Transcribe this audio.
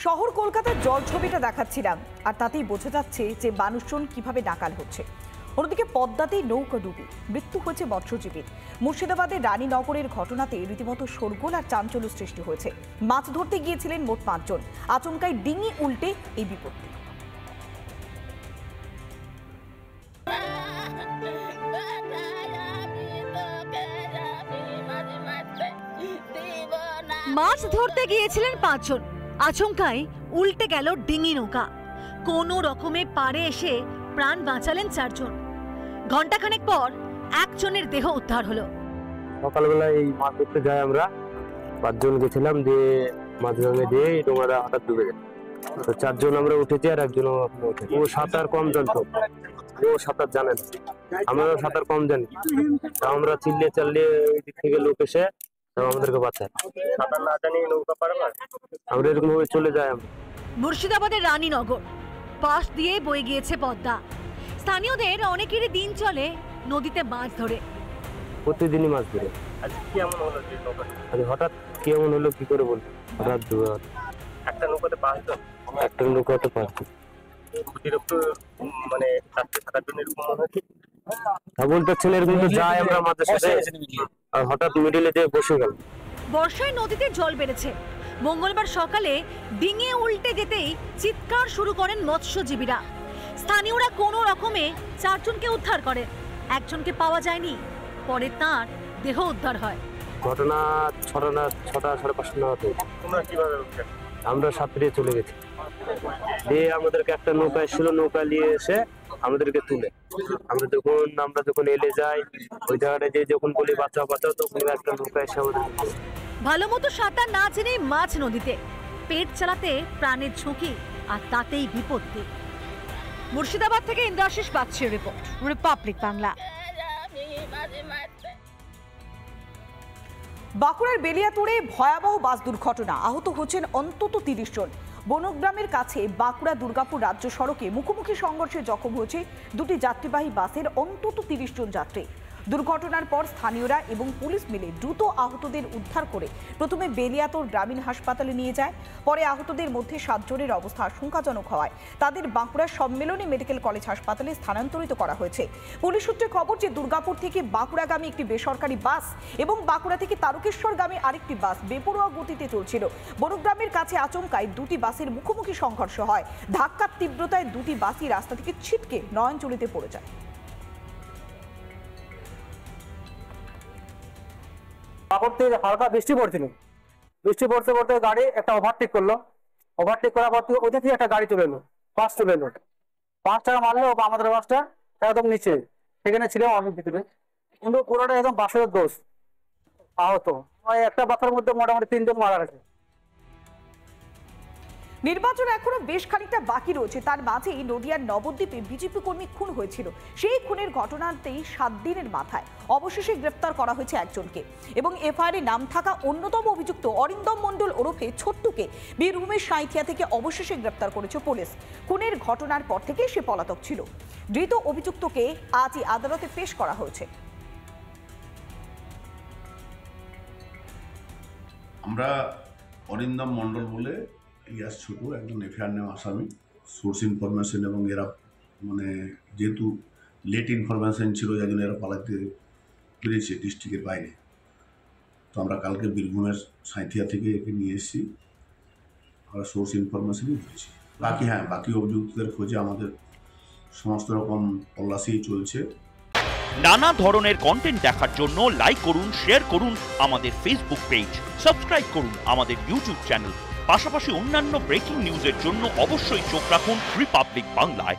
শহর কলকাতার জল ছবিটা দেখাচ্ছিলাম, আর তাতেই বোঝা যাচ্ছে যে মানুষজন কিভাবে নাকাল হচ্ছে। অন্যদিকে পদ্মাতেই নৌকা ডুবি মৃত্যু হয়েছে মৎস্যজীবীর। মুর্শিদাবাদের রানীনগরের ঘটনাতে রীতিমতো শোরগোল আর চাঞ্চল্য সৃষ্টি হয়েছে। মাছ ধরতে গিয়েছিলেন মোট 5 জন, আচমকাই ডিঙি উল্টে এই বিপত্তি। মাছ ধরতে গিয়েছিলেন 5 জন, আচমকাই উল্টে গেল ডিঙি নৌকা। কোনো রকমে পাড়ে এসে প্রাণ বাঁচালেন 4 জন। ঘণ্টাখানেক পর একজনের দেহ উদ্ধার হলো। সকালবেলা এই মাছ ধরতে যাই, আমরা 5 জন গেছিলাম, দিয়ে মাছ ধরে দিয়ে ডোঙাটা হঠাৎ ডুবে গেছে। তো 4 জন আমরা উঠেছি, আর একজনও উঠেছে। ও সাঁতার কম জানতো, ও সাঁতার জানে না, আমরাও সাঁতার কম জানি। আমরা চিল্লিয়ে চাল্লিয়ে ওই দিক থেকে লোক এসে আমাদেরকে বাঁচায়। সাঁতার না জানি নৌকা পারে না, আমরা এরকম ভাবে চলে যাই। আমরা মুর্শিদাবাদের রানীনগর পাশ দিয়ে বয়ে গিয়েছে পদ্মা। স্থানীয়দের অনেকেরই দিন চলে নদীতে মাছ ধরে, প্রতিদিনই মাছ ধরে। হঠাৎ কি এমন হলো কি করে বলবো। হঠাৎ একটা নৌকাতে 5 জন, একটা নৌকাতে 5 জন মানে বলতে ছেলের কিন্তু যাই আমরা মাঝে সাথে, আর হঠাৎ মিডিলে দিয়ে বসে গেল। বর্ষায় নদীতে জল বেড়েছে। মঙ্গলবার সকালে ডিঙে উল্টে যেতেই চিৎকার শুরু করেন মৎস্যজীবীরা। স্থানীয়রা কোনো রকমে 4 জনকে উদ্ধার করেন। একজনকে পাওয়া যায়নি, পরে তার দেহ উদ্ধার হয়। ঘটনা 6টা 5:30 নাগাদ। আমরা সাঁতরিয়ে চলে গেছি, দিয়ে আমাদেরকে একটা নৌকা এসেছিল, নৌকা নিয়ে এসে আমাদেরকে তুলে আমরা যখন এলে যাই ওই জায়গাটা যে যখন বলি বাঁচাও বাঁচাও, তখন একটা নৌকা এসে আমাদের। ভালো মতো সাঁতার না জেনে মাছ নদীতে, পেট চালাতে প্রাণের ঝুঁকি, আর তাতেই বিপত্তি। মুর্শিদাবাদ থেকে ইন্দ্রাশিস বাগচির রিপোর্ট, রিপাবলিক বাংলা। বাঁকুড়ার বেলিয়াতুরে ভয়াবহ বাস দুর্ঘটনা, আহত হচ্ছেন অন্তত 30 জন। বনগ্রামের কাছে বাঁকুড়া দুর্গাপুর রাজ্য সড়কে মুখোমুখি সংঘর্ষে জখম হয়েছে 2টি যাত্রীবাহী বাসের অন্তত 30 জন যাত্রী। দুর্ঘটনার পর স্থানীয়রা এবং পুলিশ মিলে দ্রুত আহতদের উদ্ধার করে প্রথমে বেলিয়াতুর গ্রামীণ হাসপাতালে নিয়ে যায়। পরে আহতদের মধ্যে 7 জনের অবস্থা আশঙ্কাজনক হওয়ায় তাদের বাঁকুড়া সম্মেলনী মেডিকেল কলেজ হাসপাতালে স্থানান্তরিত করা হয়েছে। পুলিশ সূত্রে খবর যে দুর্গাপুর থেকে বাঁকুড়াগামী একটি বেসরকারি বাস এবং বাঁকুড়া থেকে তারকেশ্বরগামী আরেকটি বাস বেপরোয়া গতিতে চলছিল। বনগ্রামের কাছে আচমকাই 2টি বাসের মুখোমুখি সংঘর্ষ হয়। ধাক্কার তীব্রতায় 2টি বাসই রাস্তা থেকে ছিটকে নয়নজলিতে পড়ে যায়। হালকা বৃষ্টি পড়ছিল, বৃষ্টি পড়তে পড়তে গাড়ি একটা ওভারটেক করলো। ওভারটেক করার পর ওইটা থেকে একটা গাড়ি চলে এলো, বাস চলে এলো। 5 টাকা মারলো আমাদের বাসটা একদম নিচে, সেখানে ছিলাম আমি ভিতরে, কিন্তু পুরোটা একদম বাসের দোষ। আহত একটা বাসের মধ্যে মোটামুটি 3 জন মারা গেছে। নির্বাচন এখনো বেশ খানিকটা বাকি রয়েছে, তার মাঝেই নদিয়ার নবদ্বীপে বিজেপি কর্মী খুন হয়েছিল। সেই খুনের ঘটনাতেই 7 দিনের মাথায় অবশেষে গ্রেফতার করা হয়েছে একজনকে, এবং এফআইআরে নাম থাকা অন্যতম অভিযুক্ত অরিন্দম মণ্ডল ওরফে ছোট্টুকে বীরভূমের সাঁইথিয়া থেকে অবশেষে গ্রেফতার করেছে পুলিশ। খুনের ঘটনার পর থেকে সে পলাতক ছিল। ধৃত অভিযুক্তকে আজই আদালতে পেশ করা হয়েছে। আমরা অরিন্দম মণ্ডল বলে ইয়াস ছোট একজন এফআইআর নেওয়া আসামি। সোর্স ইনফরমেশন এবং এরা মানে যেহেতু লেট ইনফরমেশন ছিল, যার জন্য এরা পালাতে পেরেছে ডিস্ট্রিক্টের বাইরে। তো আমরা কালকে বীরভূমের সাঁইথিয়া থেকে একে নিয়ে এসেছি, আমরা সোর্স ইনফরমেশনই ধরেছি। বাকি অভিযুক্তদের খোঁজে আমাদের সমস্ত রকম তল্লাশি চলছে। নানা ধরনের কন্টেন্ট দেখার জন্য লাইক করুন, শেয়ার করুন আমাদের ফেসবুক পেজ, সাবস্ক্রাইব করুন আমাদের ইউটিউব চ্যানেল। পাশাপাশি অন্যান্য ব্রেকিং নিউজের জন্য অবশ্যই চোখ রাখুন রিপাবলিক বাংলায়।